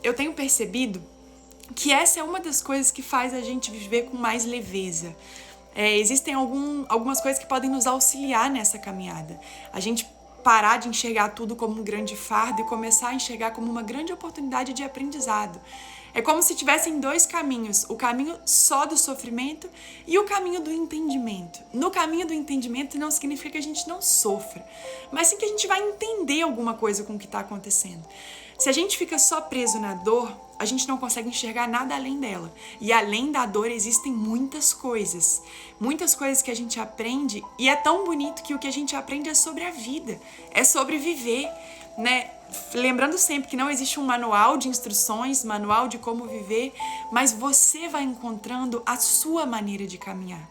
eu tenho percebido que essa é uma das coisas que faz a gente viver com mais leveza. Existem algumas coisas que podem nos auxiliar nessa caminhada. A gente parar de enxergar tudo como um grande fardo e começar a enxergar como uma grande oportunidade de aprendizado. É como se tivessem dois caminhos, o caminho só do sofrimento e o caminho do entendimento. No caminho do entendimento não significa que a gente não sofra, mas sim que a gente vai entender alguma coisa com o que está acontecendo. Se a gente fica só preso na dor, a gente não consegue enxergar nada além dela. E além da dor existem muitas coisas que a gente aprende, e é tão bonito que o que a gente aprende é sobre a vida, é sobre viver, né? Lembrando sempre que não existe um manual de instruções, manual de como viver, mas você vai encontrando a sua maneira de caminhar.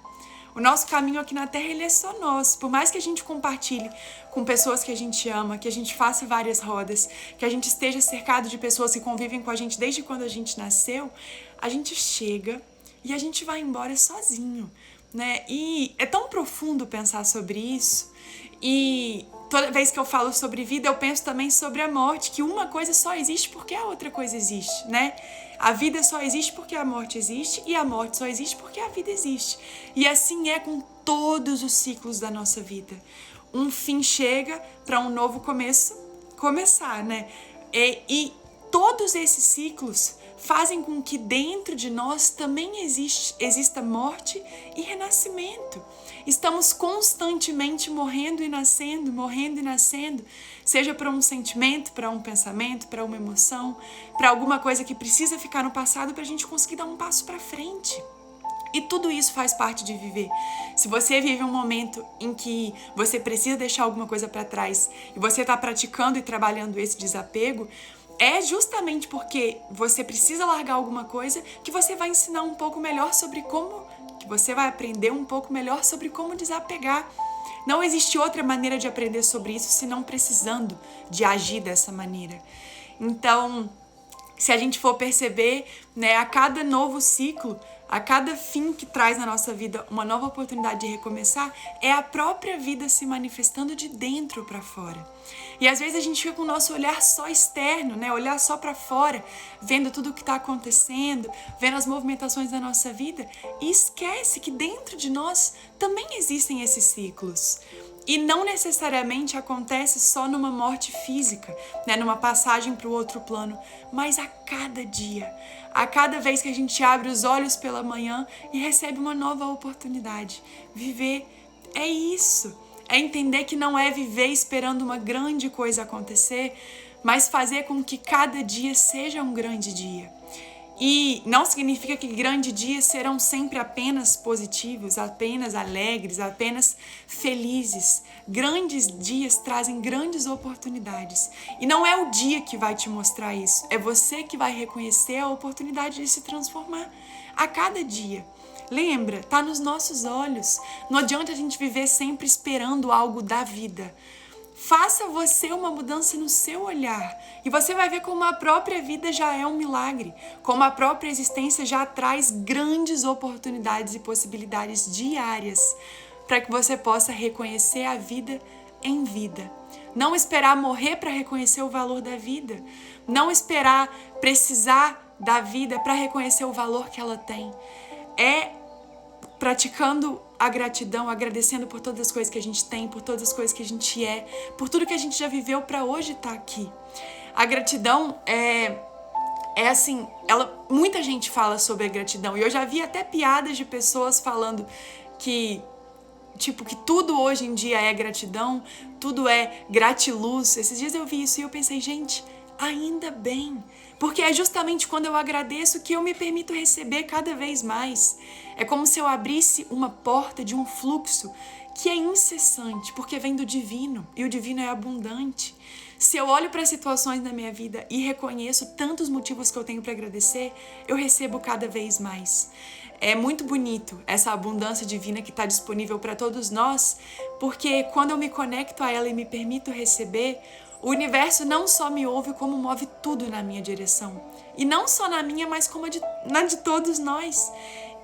O nosso caminho aqui na Terra, ele é só nosso. Por mais que a gente compartilhe com pessoas que a gente ama, que a gente faça várias rodas, que a gente esteja cercado de pessoas que convivem com a gente desde quando a gente nasceu, a gente chega e a gente vai embora sozinho, né? E é tão profundo pensar sobre isso. E toda vez que eu falo sobre vida, eu penso também sobre a morte, que uma coisa só existe porque a outra coisa existe, né? A vida só existe porque a morte existe e a morte só existe porque a vida existe. E assim é com todos os ciclos da nossa vida. Um fim chega para um novo começo começar, né? E todos esses ciclos fazem com que dentro de nós também exista morte e renascimento. Estamos constantemente morrendo e nascendo, seja para um sentimento, para um pensamento, para uma emoção, para alguma coisa que precisa ficar no passado para a gente conseguir dar um passo para frente. E tudo isso faz parte de viver. Se você vive um momento em que você precisa deixar alguma coisa para trás e você está praticando e trabalhando esse desapego, é justamente porque você precisa largar alguma coisa que você vai ensinar um pouco melhor sobre como, que você vai aprender um pouco melhor sobre como desapegar. Não existe outra maneira de aprender sobre isso senão precisando de agir dessa maneira. Então, se a gente for perceber, né, a cada novo ciclo, a cada fim que traz na nossa vida uma nova oportunidade de recomeçar, é a própria vida se manifestando de dentro para fora. E às vezes a gente fica com o nosso olhar só externo, né? Olhar só para fora, vendo tudo o que está acontecendo, vendo as movimentações da nossa vida e esquece que dentro de nós também existem esses ciclos. E não necessariamente acontece só numa morte física, né, numa passagem para o outro plano, mas a cada dia, a cada vez que a gente abre os olhos pela manhã e recebe uma nova oportunidade. Viver é isso, é entender que não é viver esperando uma grande coisa acontecer, mas fazer com que cada dia seja um grande dia. E não significa que grandes dias serão sempre apenas positivos, apenas alegres, apenas felizes. Grandes dias trazem grandes oportunidades. E não é o dia que vai te mostrar isso, é você que vai reconhecer a oportunidade de se transformar a cada dia. Lembra, tá nos nossos olhos. Não adianta a gente viver sempre esperando algo da vida. Faça você uma mudança no seu olhar e você vai ver como a própria vida já é um milagre, como a própria existência já traz grandes oportunidades e possibilidades diárias para que você possa reconhecer a vida em vida. Não esperar morrer para reconhecer o valor da vida, não esperar precisar da vida para reconhecer o valor que ela tem. É praticando a gratidão, agradecendo por todas as coisas que a gente tem, por todas as coisas que a gente é, por tudo que a gente já viveu para hoje estar aqui. A gratidão é assim, muita gente fala sobre a gratidão, e eu já vi até piadas de pessoas falando que tudo hoje em dia é gratidão, tudo é gratiluz. Esses dias eu vi isso e eu pensei, gente, ainda bem, porque é justamente quando eu agradeço que eu me permito receber cada vez mais. É como se eu abrisse uma porta de um fluxo que é incessante, porque vem do divino, e o divino é abundante. Se eu olho para as situações da minha vida e reconheço tantos motivos que eu tenho para agradecer, eu recebo cada vez mais. É muito bonito essa abundância divina que está disponível para todos nós, porque quando eu me conecto a ela e me permito receber, o universo não só me ouve, como move tudo na minha direção. E não só na minha, mas como na de todos nós.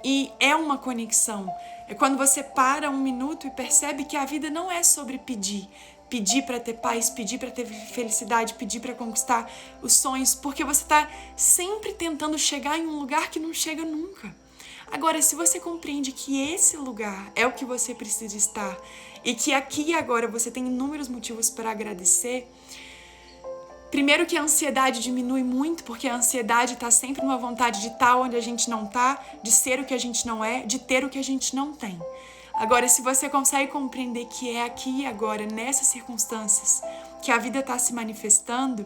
E é uma conexão. É quando você para um minuto e percebe que a vida não é sobre pedir. pedir para ter paz, pedir para ter felicidade, pedir para conquistar os sonhos, porque você está sempre tentando chegar em um lugar que não chega nunca. Agora, se você compreende que esse lugar é o que você precisa estar e que aqui e agora você tem inúmeros motivos para agradecer, primeiro que a ansiedade diminui muito, porque a ansiedade está sempre numa vontade de estar onde a gente não está, de ser o que a gente não é, de ter o que a gente não tem. Agora, se você consegue compreender que é aqui e agora, nessas circunstâncias, que a vida está se manifestando,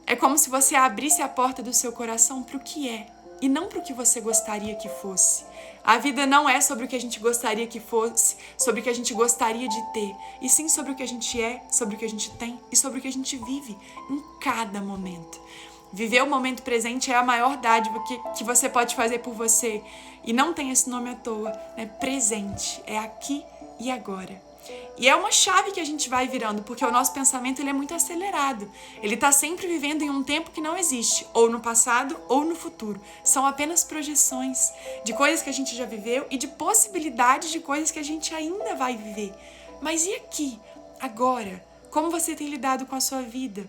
é como se você abrisse a porta do seu coração para o que é, e não para o que você gostaria que fosse. A vida não é sobre o que a gente gostaria que fosse, sobre o que a gente gostaria de ter, e sim sobre o que a gente é, sobre o que a gente tem e sobre o que a gente vive em cada momento. Viver o momento presente é a maior dádiva que você pode fazer por você. E não tem esse nome à toa, né? Presente, é aqui e agora. E é uma chave que a gente vai virando, porque o nosso pensamento ele é muito acelerado. Ele está sempre vivendo em um tempo que não existe, ou no passado ou no futuro. São apenas projeções de coisas que a gente já viveu e de possibilidades de coisas que a gente ainda vai viver. Mas e aqui, agora? Como você tem lidado com a sua vida?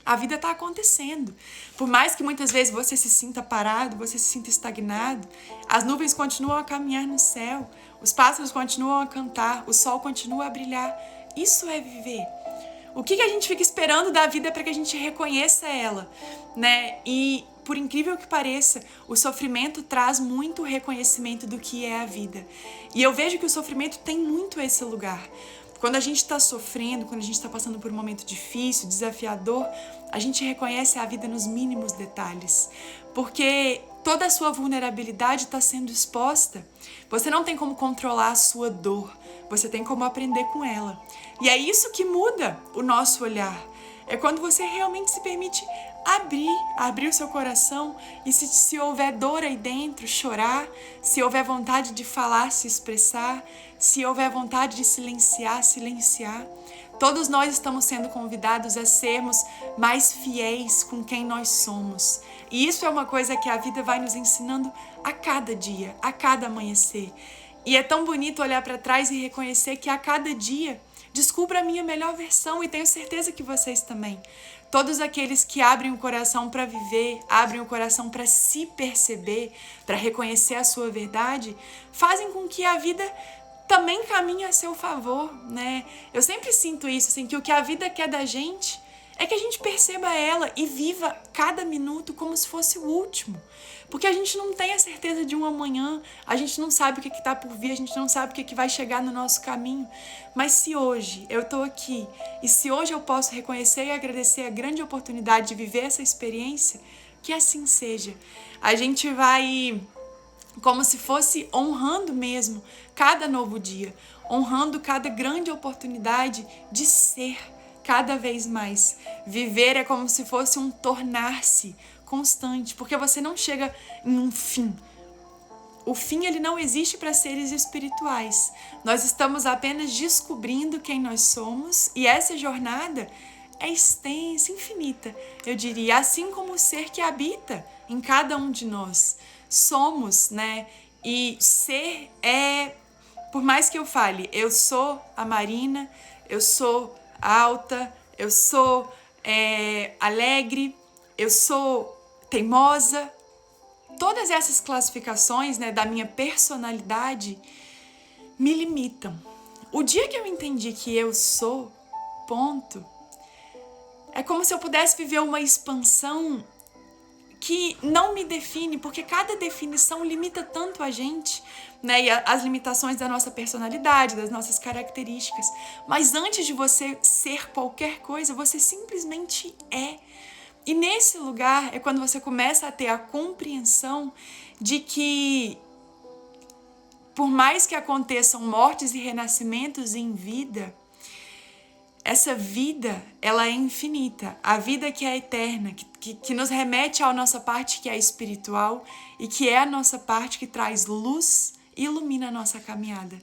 A vida está acontecendo. Por mais que muitas vezes você se sinta parado, você se sinta estagnado, as nuvens continuam a caminhar no céu, os pássaros continuam a cantar, o sol continua a brilhar. Isso é viver. O que a gente fica esperando da vida para que a gente reconheça ela, né? E, por incrível que pareça, o sofrimento traz muito reconhecimento do que é a vida. E eu vejo que o sofrimento tem muito esse lugar. Quando a gente está sofrendo, quando a gente está passando por um momento difícil, desafiador, a gente reconhece a vida nos mínimos detalhes. Porque toda a sua vulnerabilidade está sendo exposta. Você não tem como controlar a sua dor, você tem como aprender com ela. E é isso que muda o nosso olhar. É quando você realmente se permite abrir o seu coração e se houver dor aí dentro, chorar, se houver vontade de falar, se expressar, se houver vontade de silenciar, silenciar. Todos nós estamos sendo convidados a sermos mais fiéis com quem nós somos. E isso é uma coisa que a vida vai nos ensinando a cada dia, a cada amanhecer. E é tão bonito olhar para trás e reconhecer que a cada dia descubro a minha melhor versão e tenho certeza que vocês também. Todos aqueles que abrem o coração para viver, abrem o coração para se perceber, para reconhecer a sua verdade, fazem com que a vida também caminhe a seu favor, né? Eu sempre sinto isso, assim, que o que a vida quer da gente é que a gente perceba ela e viva cada minuto como se fosse o último. Porque a gente não tem a certeza de um amanhã, a gente não sabe o que está por vir, a gente não sabe o que vai chegar no nosso caminho. Mas se hoje eu estou aqui e se hoje eu posso reconhecer e agradecer a grande oportunidade de viver essa experiência, que assim seja. A gente vai como se fosse honrando mesmo cada novo dia, honrando cada grande oportunidade de ser cada vez mais. Viver é como se fosse um tornar-se constante, porque você não chega em um fim. O fim ele não existe para seres espirituais. Nós estamos apenas descobrindo quem nós somos e essa jornada é extensa, infinita, eu diria, assim como o ser que habita em cada um de nós. Somos, né? E ser é, por mais que eu fale, eu sou a Marina, eu sou alta, eu sou alegre, eu sou teimosa, todas essas classificações, né, da minha personalidade me limitam. O dia que eu entendi que eu sou, ponto, é como se eu pudesse viver uma expansão que não me define, porque cada definição limita tanto a gente, né? E as limitações da nossa personalidade, das nossas características. Mas antes de você ser qualquer coisa, você simplesmente é. E nesse lugar é quando você começa a ter a compreensão de que, por mais que aconteçam mortes e renascimentos em vida, essa vida, ela é infinita. A vida que é eterna, que nos remete à nossa parte que é espiritual e que é a nossa parte que traz luz e ilumina a nossa caminhada.